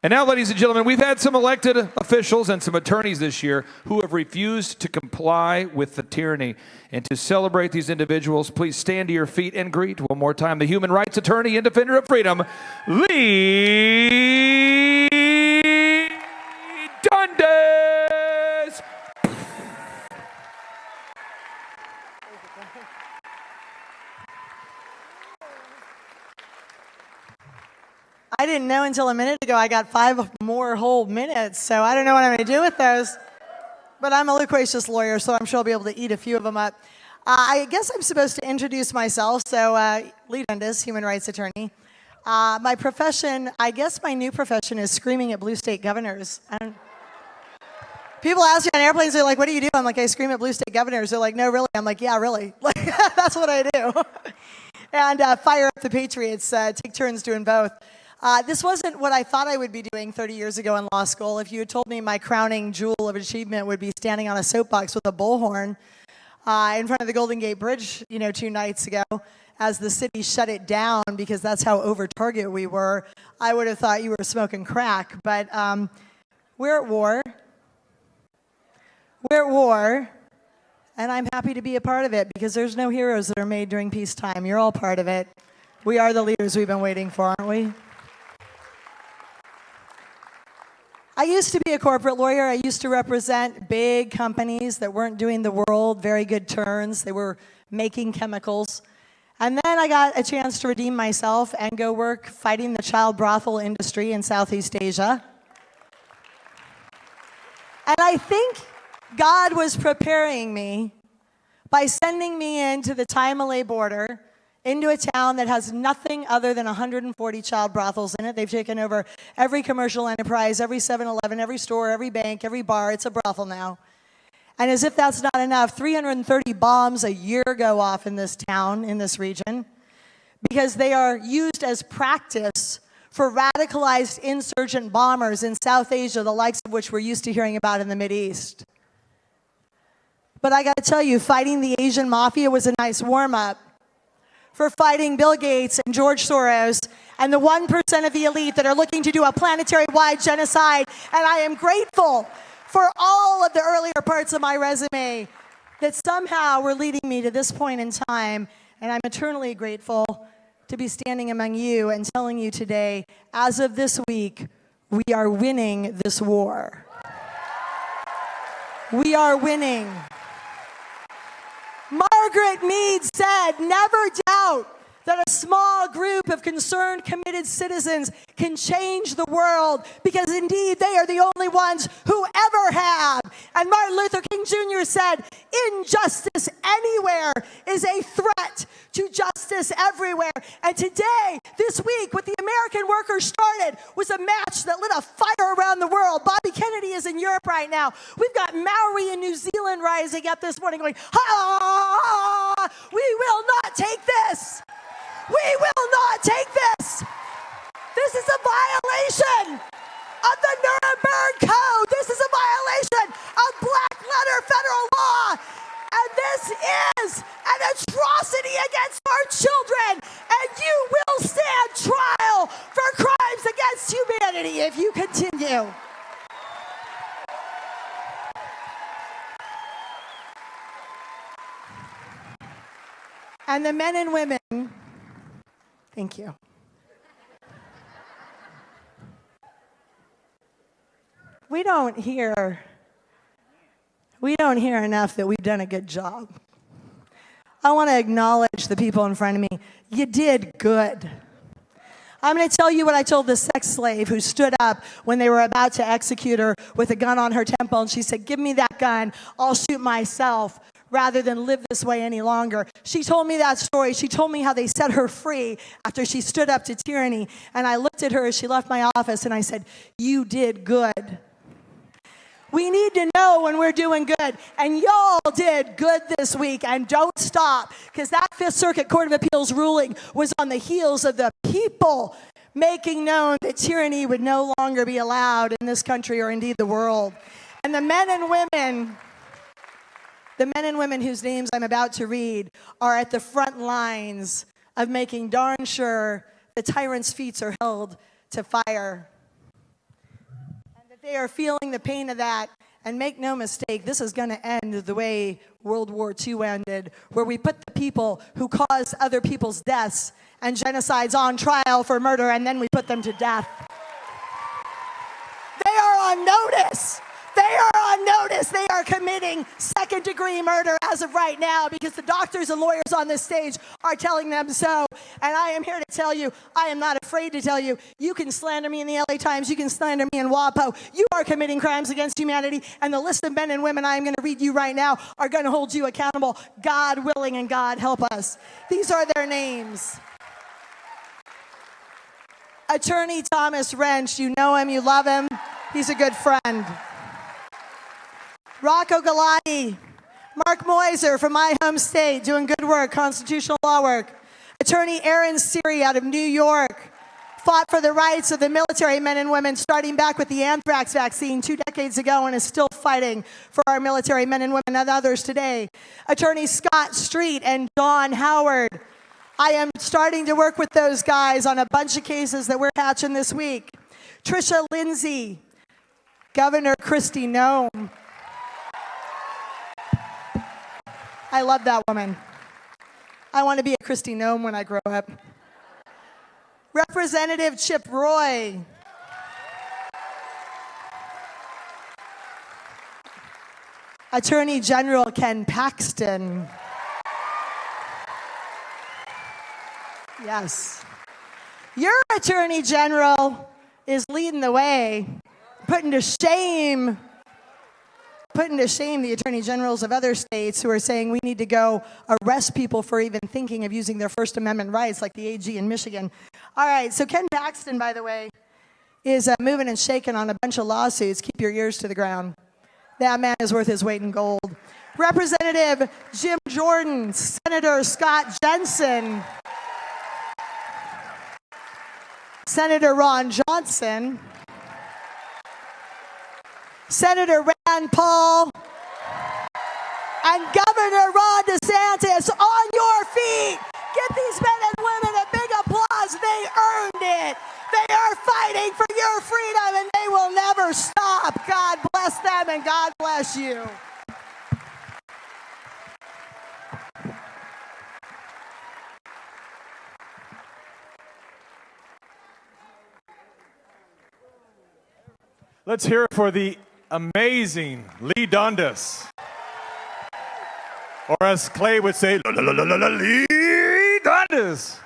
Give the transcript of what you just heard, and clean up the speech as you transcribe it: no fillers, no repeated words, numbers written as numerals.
And now, ladies and gentlemen, we've had some elected officials and some attorneys this year who have refused to comply with the tyranny. And to celebrate these individuals, please stand to your feet and greet one more time the human rights attorney and defender of freedom, Leigh Dundas. I didn't know until a minute ago I got 5 more whole minutes, so I don't know what I'm going to do with those. But I'm a loquacious lawyer, so I'm sure I'll be able to eat a few of them up. I guess I'm supposed to introduce myself. So Leigh Dundas, human rights attorney. My profession, I guess my new profession is screaming at blue state governors. People ask me on airplanes, they're like, what do you do? I'm like, I scream at blue state governors. They're like, no, really? I'm like, yeah, really. Like, that's what I do. And fire up the patriots, take turns doing both. This wasn't what I thought I would be doing 30 years ago in law school. If you had told me my crowning jewel of achievement would be standing on a soapbox with a bullhorn in front of the Golden Gate Bridge, 2 nights ago, as the city shut it down because that's how over target we were, I would have thought you were smoking crack. But we're at war. We're at war, and I'm happy to be a part of it because there's no heroes that are made during peacetime. You're all part of it. We are the leaders we've been waiting for, aren't we? I used to be a corporate lawyer. I used to represent big companies that weren't doing the world very good turns. They were making chemicals. And then I got a chance to redeem myself and go work fighting the child brothel industry in Southeast Asia. And I think God was preparing me by sending me into the Thai-Malay border, into a town that has nothing other than 140 child brothels in it. They've taken over every commercial enterprise, every 7-Eleven, every store, every bank, every bar. It's a brothel now. And as if that's not enough, 330 bombs a year go off in this town, in this region, because they are used as practice for radicalized insurgent bombers in South Asia, the likes of which we're used to hearing about in the Mideast. But I got to tell you, fighting the Asian mafia was a nice warm-up for fighting Bill Gates and George Soros and the 1% of the elite that are looking to do a planetary-wide genocide. And I am grateful for all of the earlier parts of my resume that somehow were leading me to this point in time. And I'm eternally grateful to be standing among you and telling you today, as of this week, we are winning this war. We are winning. Margaret Mead said, never doubt that a small group of concerned, committed citizens can change the world, because indeed they are the only ones who ever have. And Martin Luther King Jr. said, injustice anywhere is a threat to justice everywhere. And today, this week, what the American workers started was a match that lit a fire around the world. Bobby Kennedy is in Europe right now. We've got Maori in New Zealand rising up this morning going, ah, we will not take this. We will not take this. This is a violation of the Nuremberg Code. This is a violation of black letter federal law. And this is an atrocity against our children. And you will stand trial for crimes against humanity if you continue. And the men and women, thank you. We don't hear enough that we've done a good job. I want to acknowledge the people in front of me. You did good. I'm going to tell you what I told the sex slave who stood up when they were about to execute her with a gun on her temple, and she said, give me that gun, I'll shoot myself rather than live this way any longer. She told me that story. She told me how they set her free after she stood up to tyranny. And I looked at her as she left my office and I said, you did good. We need to know when we're doing good. And y'all did good this week. And don't stop, because that Fifth Circuit Court of Appeals ruling was on the heels of the people making known that tyranny would no longer be allowed in this country or indeed the world. And the men and women whose names I'm about to read are at the front lines of making darn sure the tyrant's feet are held to fire. They are feeling the pain of that. And make no mistake, this is going to end the way World War II ended, where we put the people who caused other people's deaths and genocides on trial for murder, and then we put them to death. They are on notice. They are on notice. They are committing second-degree murder as of right now because the doctors and lawyers on this stage are telling them so. And I am here to tell you, I am not afraid to tell you, you can slander me in the LA Times, you can slander me in WAPO. You are committing crimes against humanity, and the list of men and women I am going to read you right now are going to hold you accountable, God willing and God help us. These are their names. Attorney Thomas Wrench, you know him, you love him. He's a good friend. Rocco Galati, Mark Moiser from my home state, doing good work, constitutional law work. Attorney Aaron Siri out of New York, fought for the rights of the military men and women, starting back with the anthrax vaccine 2 decades ago, and is still fighting for our military men and women and others today. Attorney Scott Street and Dawn Howard. I am starting to work with those guys on a bunch of cases that we're hatching this week. Tricia Lindsay, Governor Kristi Noem. I love that woman. I want to be a Kristi Noem when I grow up. Representative Chip Roy. Attorney General Ken Paxton. Yes. Your Attorney General is leading the way, putting to shame the attorney generals of other states who are saying we need to go arrest people for even thinking of using their First Amendment rights, like the AG in Michigan. All right, so Ken Paxton, by the way, is moving and shaking on a bunch of lawsuits. Keep your ears to the ground. That man is worth his weight in gold. Representative Jim Jordan, Senator Scott Jensen, Senator Ron Johnson, Senator Rand Paul, and Governor Ron DeSantis. On your feet. Give these men and women a big applause. They earned it. They are fighting for your freedom, and they will never stop. God bless them, and God bless you. Let's hear it for the amazing Leigh Dundas. Or as Clay would say, Leigh Dundas.